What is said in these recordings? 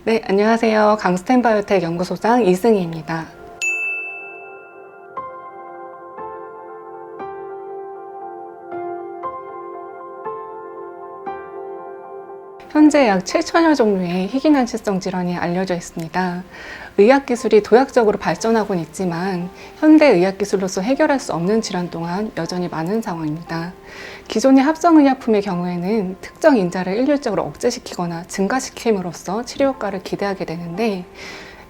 네, 안녕하세요. 강스텐바이오텍 연구소장 이승희입니다. 현재 약 7천여 종류의 희귀난치성 질환이 알려져 있습니다. 의학기술이 도약적으로 발전하고는 있지만 현대 의학기술로서 해결할 수 없는 질환 또한 여전히 많은 상황입니다. 기존의 합성의약품의 경우에는 특정 인자를 일률적으로 억제시키거나 증가시킴으로써 치료 효과를 기대하게 되는데,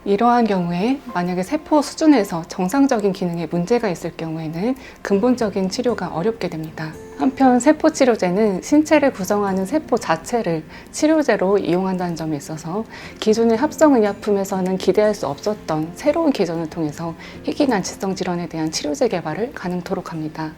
이러한 경우에 만약에 세포 수준에서 정상적인 기능에 문제가 있을 경우에는 근본적인 치료가 어렵게 됩니다. 한편 세포치료제는 신체를 구성하는 세포 자체를 치료제로 이용한다는 점에 있어서 기존의 합성의약품에서는 기대할 수 없었던 새로운 기전을 통해서 희귀난치성 질환에 대한 치료제 개발을 가능토록 합니다.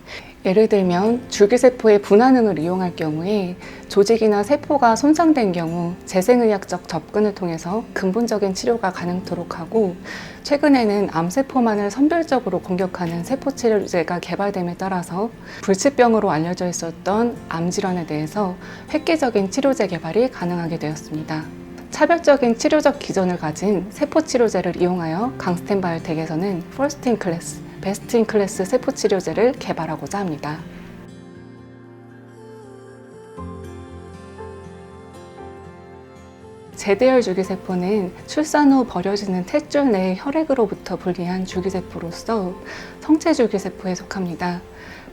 예를 들면 줄기세포의 분화능을 이용할 경우에 조직이나 세포가 손상된 경우 재생의학적 접근을 통해서 근본적인 치료가 가능토록 하고, 최근에는 암세포만을 선별적으로 공격하는 세포치료제가 개발됨에 따라서 불치병으로 알려져 있었던 암질환에 대해서 획기적인 치료제 개발이 가능하게 되었습니다. 차별적인 치료적 기전을 가진 세포치료제를 이용하여 강스텐바이오텍에서는 퍼스트 인 클래스, 베스트 인 클래스 세포치료제를 개발하고자 합니다. 제대열 줄기세포는 출산 후 버려지는 탯줄 내의 혈액으로부터 분리한 줄기세포로서 성체줄기세포에 속합니다.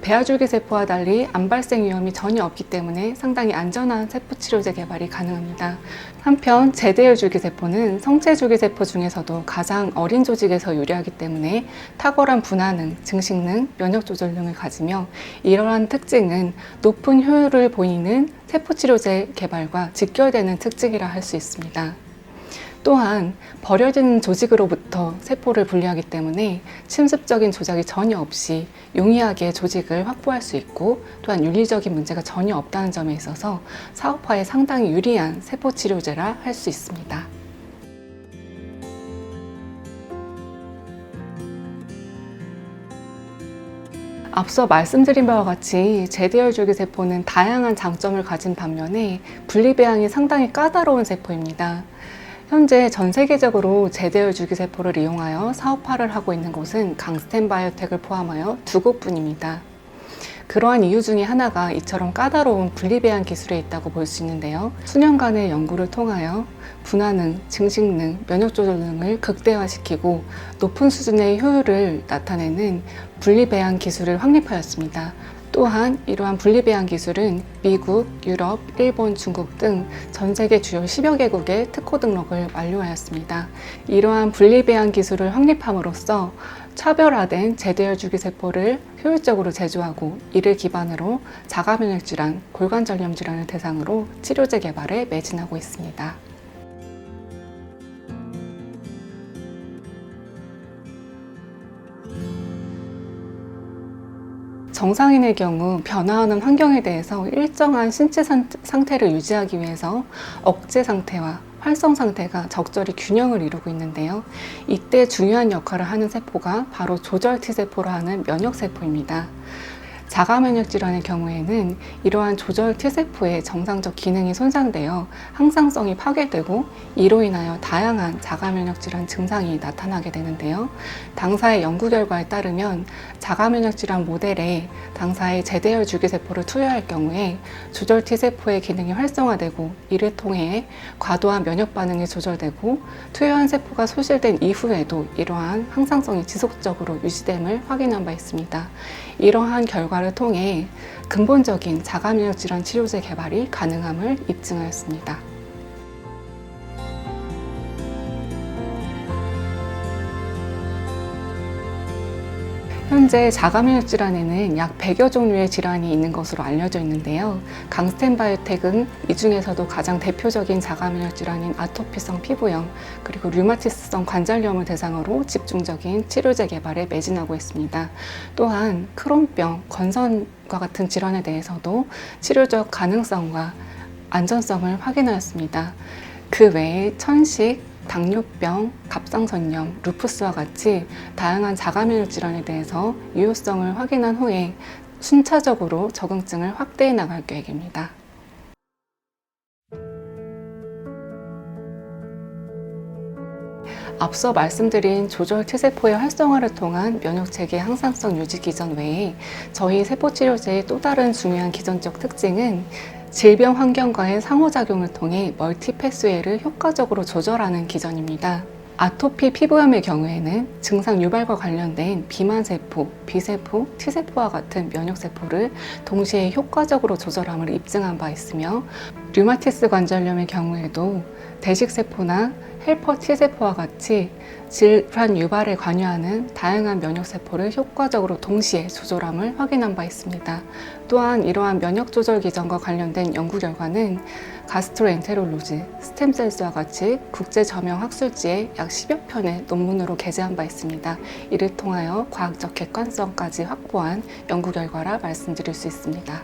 배아줄기세포와 달리 암 발생 위험이 전혀 없기 때문에 상당히 안전한 세포치료제 개발이 가능합니다. 한편 제대열 줄기세포는 성체줄기세포 중에서도 가장 어린 조직에서 유래하기 때문에 탁월한 분화능, 증식능, 면역조절 등을 가지며, 이러한 특징은 높은 효율을 보이는 세포치료제 개발과 직결되는 특징이라 할 수 있습니다. 또한 버려진 조직으로부터 세포를 분리하기 때문에 침습적인 조작이 전혀 없이 용이하게 조직을 확보할 수 있고, 또한 윤리적인 문제가 전혀 없다는 점에 있어서 사업화에 상당히 유리한 세포치료제라 할 수 있습니다. 앞서 말씀드린 바와 같이 제대열 줄기세포는 다양한 장점을 가진 반면에 분리배양이 상당히 까다로운 세포입니다. 현재 전 세계적으로 제대열 줄기세포를 이용하여 사업화를 하고 있는 곳은 강스텐바이오텍을 포함하여 2곳뿐입니다. 그러한 이유 중에 하나가 이처럼 까다로운 분리배양 기술에 있다고 볼 수 있는데요. 수년간의 연구를 통하여 분화능, 증식능, 면역조절 등을 극대화시키고 높은 수준의 효율을 나타내는 분리배양 기술을 확립하였습니다. 또한 이러한 분리배양 기술은 미국, 유럽, 일본, 중국 등 전 세계 주요 10여 개국의 특허 등록을 완료하였습니다. 이러한 분리배양 기술을 확립함으로써 차별화된 제대열 줄기세포를 효율적으로 제조하고, 이를 기반으로 자가면역질환, 골관절염 질환을 대상으로 치료제 개발에 매진하고 있습니다. 정상인의 경우 변화하는 환경에 대해서 일정한 신체 상태를 유지하기 위해서 억제 상태와 활성 상태가 적절히 균형을 이루고 있는데요. 이때 중요한 역할을 하는 세포가 바로 조절 T세포라 하는 면역세포입니다. 자가면역 질환의 경우에는 이러한 조절 T세포의 정상적 기능이 손상되어 항상성이 파괴되고, 이로 인하여 다양한 자가면역 질환 증상이 나타나게 되는데요. 당사의 연구 결과에 따르면 자가면역 질환 모델에 당사의 제대열 줄기세포를 투여할 경우에 조절 T세포의 기능이 활성화되고, 이를 통해 과도한 면역 반응이 조절되고, 투여한 세포가 소실된 이후에도 이러한 항상성이 지속적으로 유지됨을 확인한 바 있습니다. 이러한 결과를 통해 근본적인 자가면역 질환 치료제 개발이 가능함을 입증하였습니다. 현재 자가면역 질환에는 약 100여 종류의 질환이 있는 것으로 알려져 있는데요. 강스텐바이오텍은 이 중에서도 가장 대표적인 자가면역 질환인 아토피성 피부염, 그리고 류마티스성 관절염을 대상으로 집중적인 치료제 개발에 매진하고 있습니다. 또한 크론병, 건선과 같은 질환에 대해서도 치료적 가능성과 안전성을 확인하였습니다. 그 외에 천식, 당뇨병, 갑상선염, 루푸스와 같이 다양한 자가면역 질환에 대해서 유효성을 확인한 후에 순차적으로 적응증을 확대해 나갈 계획입니다. 앞서 말씀드린 조절 T세포의 활성화를 통한 면역체계 항상성 유지 기전 외에 저희 세포치료제의 또 다른 중요한 기전적 특징은 질병 환경과의 상호작용을 통해 멀티패스웨이를 효과적으로 조절하는 기전입니다. 아토피 피부염의 경우에는 증상 유발과 관련된 비만세포, B세포, T세포와 같은 면역세포를 동시에 효과적으로 조절함을 입증한 바 있으며 류마티스 관절염의 경우에도 대식세포나 헬퍼 T세포와 같이 질환 유발에 관여하는 다양한 면역세포를 효과적으로 동시에 조절함을 확인한 바 있습니다. 또한 이러한 면역조절 기전과 관련된 연구 결과는 가스트로엔테롤로지, 스템셀스와 같이 국제 저명 학술지에 약 10여 편의 논문으로 게재한 바 있습니다. 이를 통하여 과학적 객관성까지 확보한 연구 결과라 말씀드릴 수 있습니다.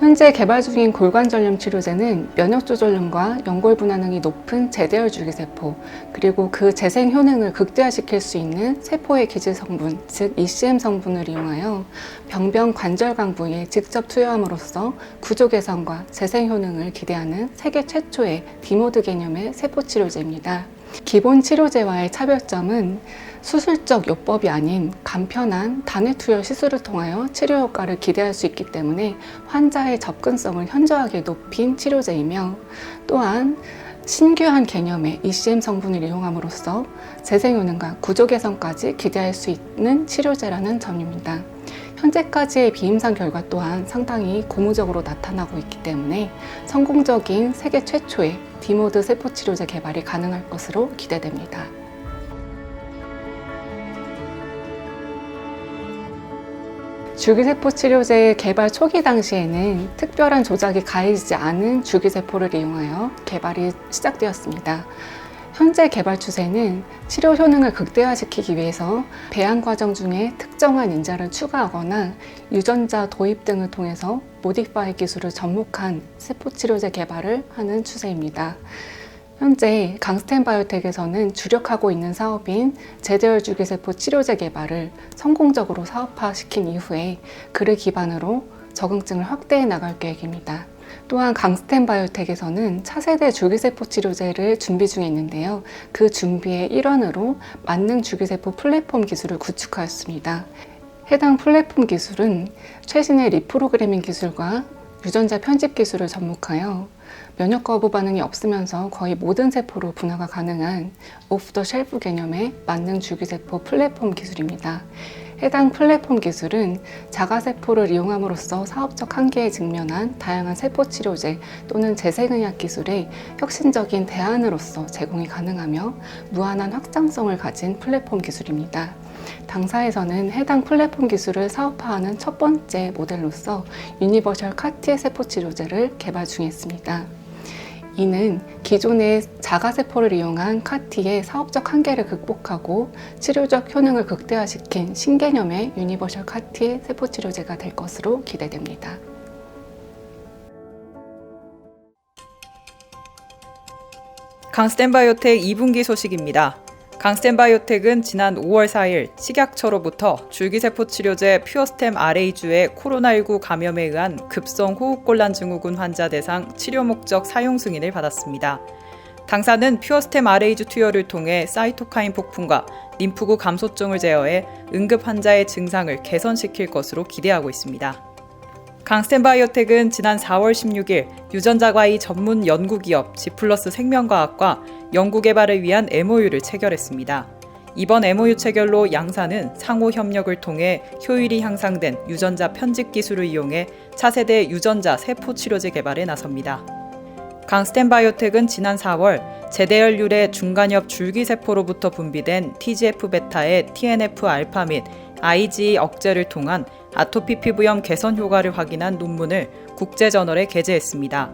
현재 개발 중인 골관절염 치료제는 면역조절력과 연골 분화능이 높은 제대혈 줄기세포, 그리고 그 재생 효능을 극대화시킬 수 있는 세포의 기질 성분, 즉 ECM 성분을 이용하여 병변 관절강 부위에 직접 투여함으로써 구조 개선과 재생 효능을 기대하는 세계 최초의 디모드 개념의 세포 치료제입니다. 기본 치료제와의 차별점은 수술적 요법이 아닌 간편한 단회 투여 시술을 통하여 치료 효과를 기대할 수 있기 때문에 환자의 접근성을 현저하게 높인 치료제이며, 또한 신규한 개념의 ECM 성분을 이용함으로써 재생 효능과 구조 개선까지 기대할 수 있는 치료제라는 점입니다. 현재까지의 비임상 결과 또한 상당히 고무적으로 나타나고 있기 때문에 성공적인 세계 최초의 디모드 세포 치료제 개발이 가능할 것으로 기대됩니다. 줄기세포 치료제 개발 초기 당시에는 특별한 조작이 가해지지 않은 줄기세포를 이용하여 개발이 시작되었습니다. 현재 개발 추세는 치료 효능을 극대화시키기 위해서 배양 과정 중에 특정한 인자를 추가하거나 유전자 도입 등을 통해서 모디파이 기술을 접목한 세포 치료제 개발을 하는 추세입니다. 현재 강스텐 바이오텍에서는 주력하고 있는 사업인 제대혈 줄기세포 치료제 개발을 성공적으로 사업화시킨 이후에 그를 기반으로 적응증을 확대해 나갈 계획입니다. 또한 강스텐 바이오텍에서는 차세대 줄기세포 치료제를 준비 중에 있는데요. 그 준비의 일환으로 만능 줄기세포 플랫폼 기술을 구축하였습니다. 해당 플랫폼 기술은 최신의 리프로그래밍 기술과 유전자 편집 기술을 접목하여 면역 거부 반응이 없으면서 거의 모든 세포로 분화가 가능한 오프 더 쉘프 개념의 만능 줄기세포 플랫폼 기술입니다. 해당 플랫폼 기술은 자가세포를 이용함으로써 사업적 한계에 직면한 다양한 세포 치료제 또는 재생의학 기술의 혁신적인 대안으로서 제공이 가능하며 무한한 확장성을 가진 플랫폼 기술입니다. 당사에서는 해당 플랫폼 기술을 사업화하는 첫 번째 모델로서 유니버셜 카티 세포 치료제를 개발 중에 있습니다. 이는 기존의 자가세포를 이용한 카티의 사업적 한계를 극복하고 치료적 효능을 극대화시킨 신개념의 유니버셜 카티 세포 치료제가 될 것으로 기대됩니다. 강스텐 바이오텍 2분기 소식입니다. 강스텐 바이오텍은 지난 5월 4일 식약처로부터 줄기세포 치료제 퓨어스템 RA주의 코로나19 감염에 의한 급성 호흡곤란 증후군 환자 대상 치료 목적 사용 승인을 받았습니다. 당사는 퓨어스템 RA주 투여를 통해 사이토카인 폭풍과 림프구 감소증을 제어해 응급 환자의 증상을 개선시킬 것으로 기대하고 있습니다. 강스텐 바이오텍은 지난 4월 16일 유전자과의 전문 연구기업 G플러스 생명과학과 연구개발을 위한 MOU를 체결했습니다. 이번 MOU 체결로 양사는 상호 협력을 통해 효율이 향상된 유전자 편집 기술을 이용해 차세대 유전자 세포 치료제 개발에 나섭니다. 강스텐 바이오텍은 지난 4월 제대혈률의 중간엽 줄기세포로부터 분비된 TGF-베타의 TNF-알파 및 IgE 억제를 통한 아토피 피부염 개선 효과를 확인한 논문을 국제저널에 게재했습니다.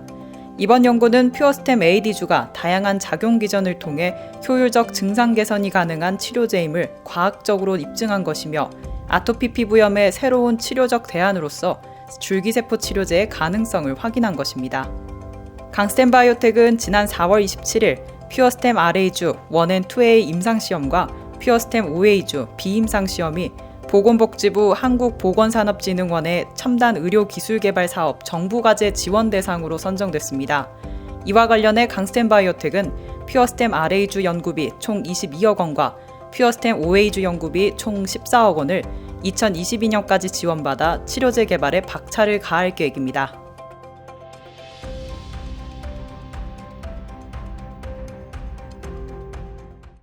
이번 연구는 퓨어스템 AD주가 다양한 작용 기전을 통해 효율적 증상 개선이 가능한 치료제임을 과학적으로 입증한 것이며 아토피 피부염의 새로운 치료적 대안으로서 줄기세포 치료제의 가능성을 확인한 것입니다. 강스텐 바이오텍은 지난 4월 27일 퓨어스템 RA주 1&2A 임상시험과 퓨어스템 OA주 비임상시험이 보건복지부 한국보건산업진흥원의 첨단 의료기술개발 사업 정부과제 지원 대상으로 선정됐습니다. 이와 관련해 강스템바이오텍은 퓨어스템 RA주 연구비 총 22억 원과 퓨어스템 OA주 연구비 총 14억 원을 2022년까지 지원받아 치료제 개발에 박차를 가할 계획입니다.